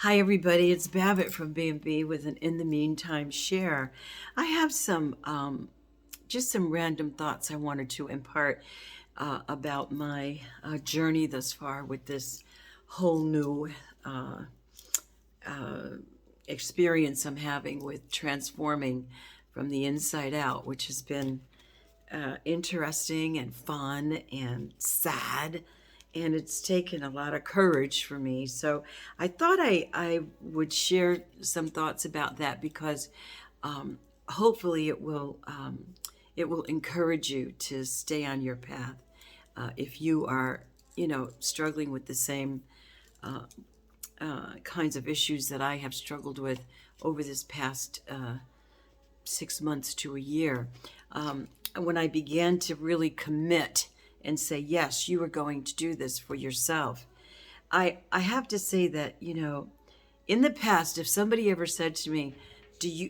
Hi, everybody. It's Babbitt from B&B with an In the Meantime share. I have just some random thoughts I wanted to impart about my journey thus far with this whole new uh, experience I'm having with transforming from the inside out, which has been interesting and fun and sad. And it's taken a lot of courage for me. So I thought I would share some thoughts about that because hopefully it will encourage you to stay on your path if you are, struggling with the same kinds of issues that I have struggled with over this past 6 months to a year. When I began to really commit and say, yes, you are going to do this for yourself, I have to say that, in the past, if somebody ever said to me,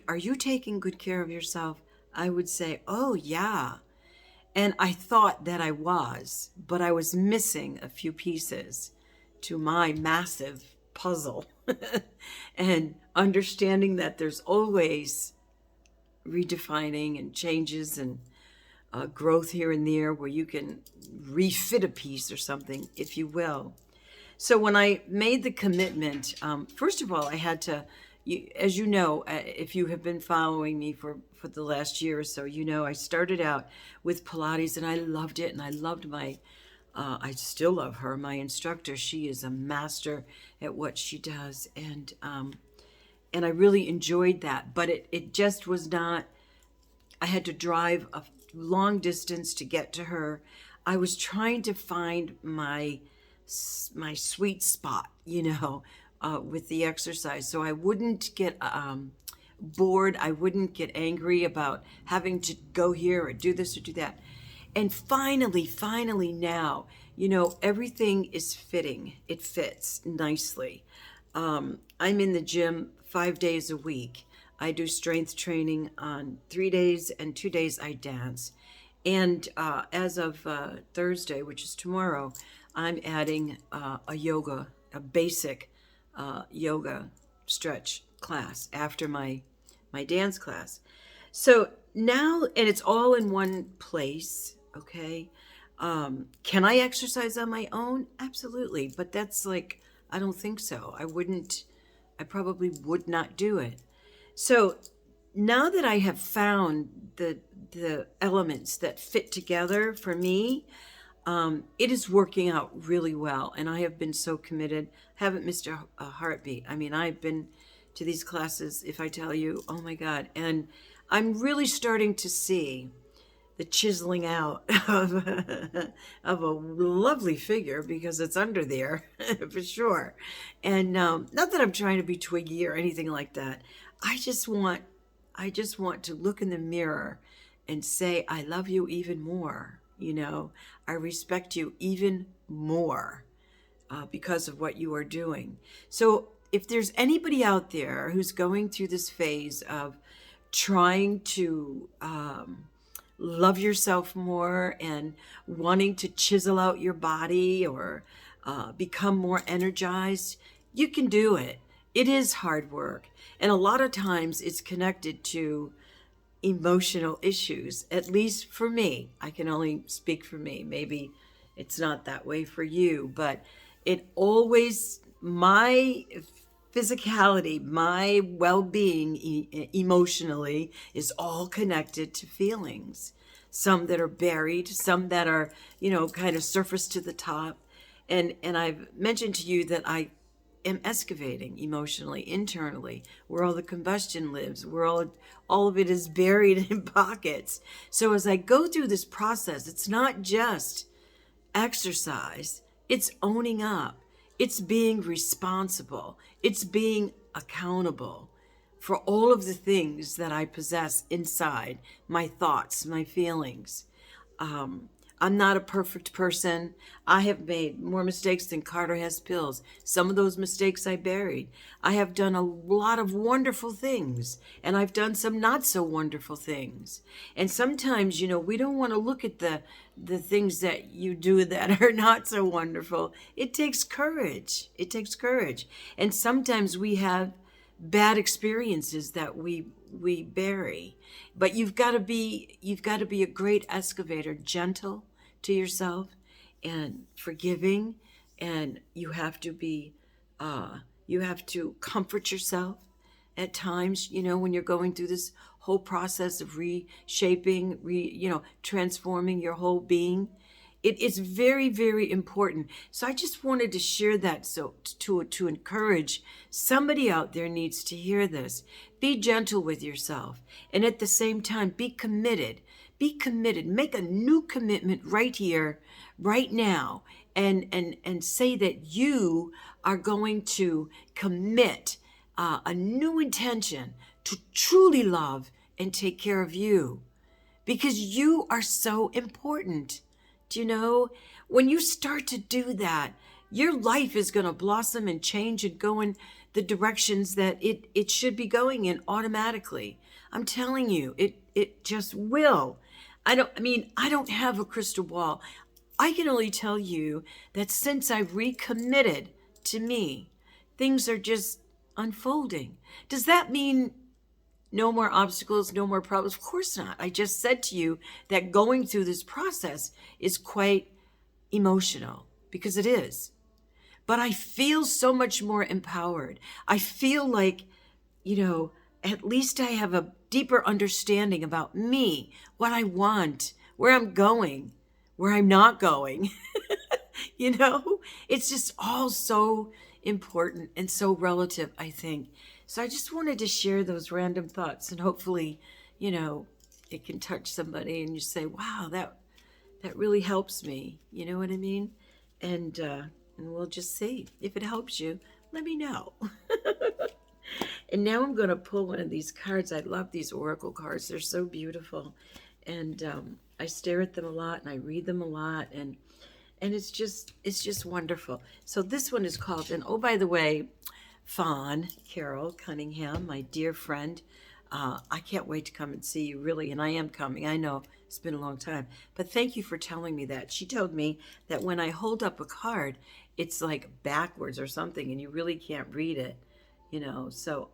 are you taking good care of yourself? I would say, oh, yeah. And I thought that I was, but I was missing a few pieces to my massive puzzle. And understanding that there's always redefining and changes and growth here and there where you can refit a piece or something, if you will. So when I made the commitment, first of all, I had to, as you know, if you have been following me for the last year or so, I started out with Pilates and I loved it. And I loved I still love her, my instructor. She is a master at what she does. And I really enjoyed that. But it just was not, I had to drive a long distance to get to her. I was trying to find my sweet spot, with the exercise. So I wouldn't get bored. I wouldn't get angry about having to go here or do this or do that. And finally now, everything is fitting. It fits nicely. I'm in the gym 5 days a week. I do strength training on 3 days, and 2 days I dance. And as of Thursday, which is tomorrow, I'm adding a basic yoga stretch class after my dance class. So now, and it's all in one place, okay? Can I exercise on my own? Absolutely. But that's like, I don't think so. I probably would not do it. So now that I have found the elements that fit together for me, it is working out really well, and I have been so committed. Haven't missed a heartbeat. I mean, I've been to these classes, if I tell you, oh my God, and I'm really starting to see the chiseling out of a lovely figure because it's under there for sure. And not that I'm trying to be twiggy or anything like that. I just want to look in the mirror and say, I love you even more. I respect you even more because of what you are doing. So if there's anybody out there who's going through this phase of trying to love yourself more and wanting to chisel out your body or become more energized, you can do it. It is hard work. And a lot of times it's connected to emotional issues, at least for me. I can only speak for me. Maybe it's not that way for you, but my physicality, my well-being emotionally is all connected to feelings. Some that are buried, some that are, kind of surface to the top. And I've mentioned to you that I am excavating emotionally, internally, where all the combustion lives, where all of it is buried in pockets. So as I go through this process, it's not just exercise, it's owning up, it's being responsible, it's being accountable for all of the things that I possess inside, my thoughts, my feelings. I'm not a perfect person. I have made more mistakes than Carter has pills. Some of those mistakes I buried. I have done a lot of wonderful things, and I've done some not so wonderful things. And sometimes, we don't want to look at the things that you do that are not so wonderful. It takes courage. It takes courage. And sometimes we have bad experiences that we bury. But you've got to be a great excavator, gentle to yourself and forgiving, and you have to comfort yourself at times, when you're going through this whole process of reshaping, transforming your whole being. It is very, very important. So I just wanted to share that, so to encourage somebody out there needs to hear this. Be gentle with yourself, and at the same time, be committed. Be committed. Make a new commitment right here, right now, and say that you are going to commit a new intention to truly love and take care of you, because you are so important. Do you know, when you start to do that, your life is going to blossom and change and go in the directions that it should be going in automatically. I'm telling you, it just will. I don't have a crystal ball. I can only tell you that since I've recommitted to me, things are just unfolding. Does that mean no more obstacles, no more problems? Of course not. I just said to you that going through this process is quite emotional, because it is. But I feel so much more empowered. I feel like, at least I have a deeper understanding about me, what I want, where I'm going, where I'm not going. It's just all so important and so relative, I think. So I just wanted to share those random thoughts, and hopefully, it can touch somebody and you say, wow, that really helps me. You know what I mean? And we'll just see. If it helps you, let me know. And now I'm going to pull one of these cards. I love these oracle cards. They're so beautiful. And I stare at them a lot and I read them a lot. And it's just wonderful. So this one is called, and oh, by the way, Fawn Carol Cunningham, my dear friend, I can't wait to come and see you, really, and I am coming. I know it's been a long time, but thank you for telling me that. She told me that when I hold up a card, it's like backwards or something, and you really can't read it, So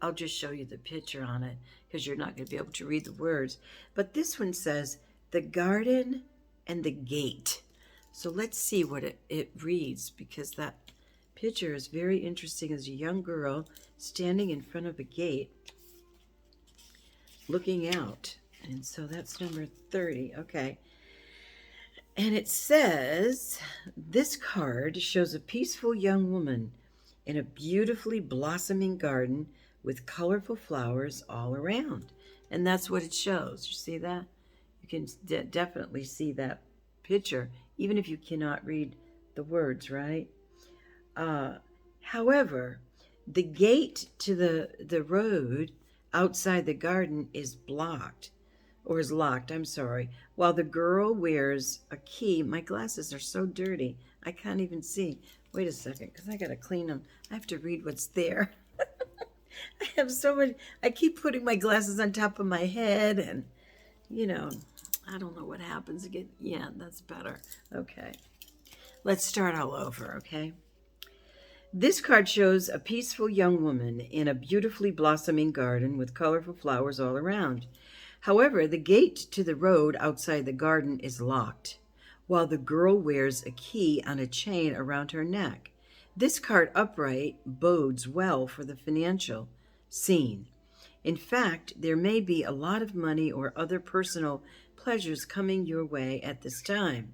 I'll just show you the picture on it, because you're not going to be able to read the words. But this one says, the garden and the gate. So let's see what it reads, because that picture is very interesting. As a young girl standing in front of a gate looking out. And so that's number 30. Okay. And it says, this card shows a peaceful young woman in a beautifully blossoming garden with colorful flowers all around. And that's what it shows. You see that? You can definitely see that picture, even if you cannot read the words, right? However, the gate to the road outside the garden is blocked, or is locked, I'm sorry, while the girl wears a key. My glasses are so dirty, I can't even see. Wait a second, because I got to clean them. I have to read what's there. I have so much. I keep putting my glasses on top of my head, and, I don't know what happens again. Yeah, that's better. Okay. Let's start all over, okay? This card shows a peaceful young woman in a beautifully blossoming garden with colorful flowers all around. However, the gate to the road outside the garden is locked, while the girl wears a key on a chain around her neck. This card upright bodes well for the financial scene. In fact, there may be a lot of money or other personal pleasures coming your way at this time.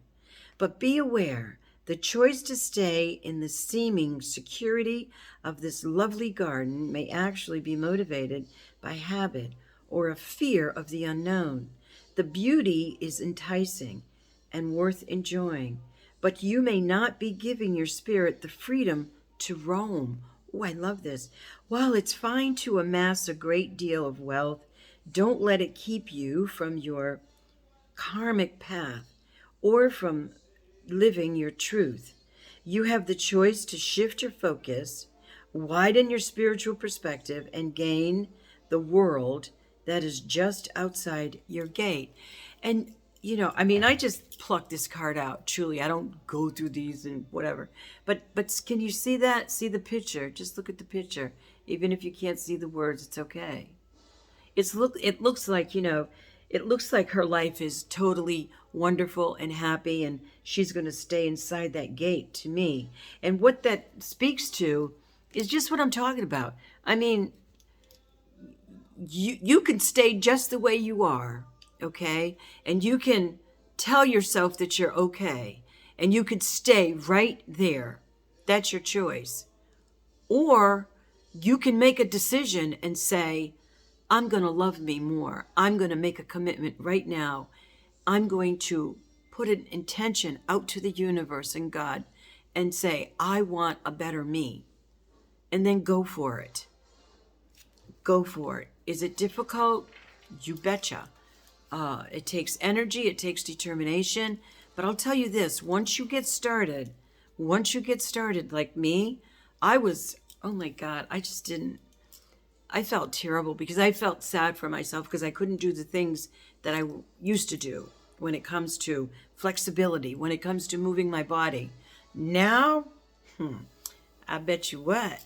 But be aware, the choice to stay in the seeming security of this lovely garden may actually be motivated by habit or a fear of the unknown. The beauty is enticing and worth enjoying, but you may not be giving your spirit the freedom to roam. Oh, I love this. While it's fine to amass a great deal of wealth, don't let it keep you from your karmic path or from living your truth. You have the choice to shift your focus, widen your spiritual perspective, and gain the world that is just outside your gate. And I mean, I just plucked this card out. Truly, I don't go through these and whatever. But can you see that? See the picture? Just look at the picture. Even if you can't see the words, it's okay. It looks like, it looks like her life is totally wonderful and happy, and she's going to stay inside that gate to me. And what that speaks to is just what I'm talking about. I mean, you can stay just the way you are, okay? And you can tell yourself that you're okay, and you could stay right there. That's your choice. Or you can make a decision and say, I'm going to love me more. I'm going to make a commitment right now. I'm going to put an intention out to the universe and God and say, I want a better me. And then go for it. Go for it. Is it difficult? You betcha. It takes energy. It takes determination. But I'll tell you this, once you get started, like me, oh my God, I felt terrible because I felt sad for myself because I couldn't do the things that I used to do when it comes to flexibility, when it comes to moving my body. Now, I bet you what,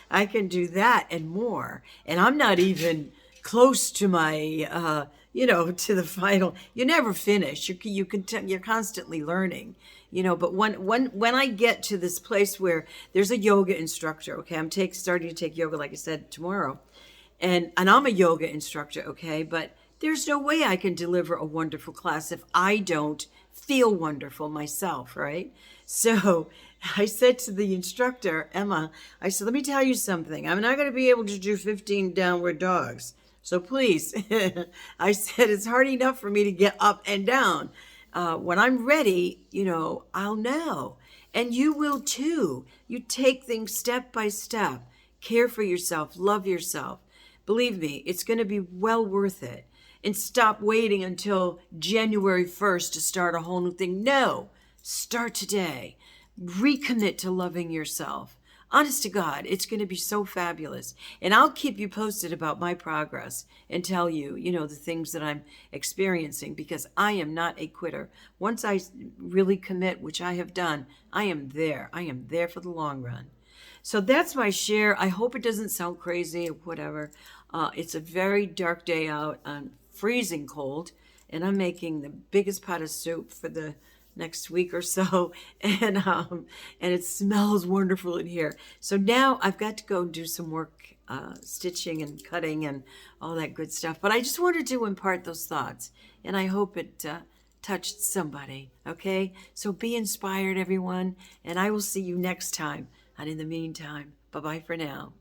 I can do that and more. And I'm not even close to my, to the final. You never finish. You're constantly learning, But when I get to this place where there's a yoga instructor, okay, I'm starting to take yoga, like I said, tomorrow, and I'm a yoga instructor, okay, but there's no way I can deliver a wonderful class if I don't feel wonderful myself, right? So I said to the instructor, Emma, I said, let me tell you something. I'm not going to be able to do 15 downward dogs. So please, I said, it's hard enough for me to get up and down. When I'm ready, I'll know. And you will too. You take things step by step. Care for yourself. Love yourself. Believe me, it's going to be well worth it. And stop waiting until January 1st to start a whole new thing. No, start today. Recommit to loving yourself. Honest to God, it's going to be so fabulous. And I'll keep you posted about my progress and tell you, the things that I'm experiencing, because I am not a quitter. Once I really commit, which I have done, I am there. I am there for the long run. So that's my share. I hope it doesn't sound crazy or whatever. It's a very dark day out. I'm freezing cold, and I'm making the biggest pot of soup for the next week or so, and it smells wonderful in here. So now I've got to go do some work, stitching and cutting and all that good stuff. But I just wanted to impart those thoughts, and I hope it touched somebody. Okay, so be inspired, everyone, and I will see you next time. And in the meantime, bye-bye for now.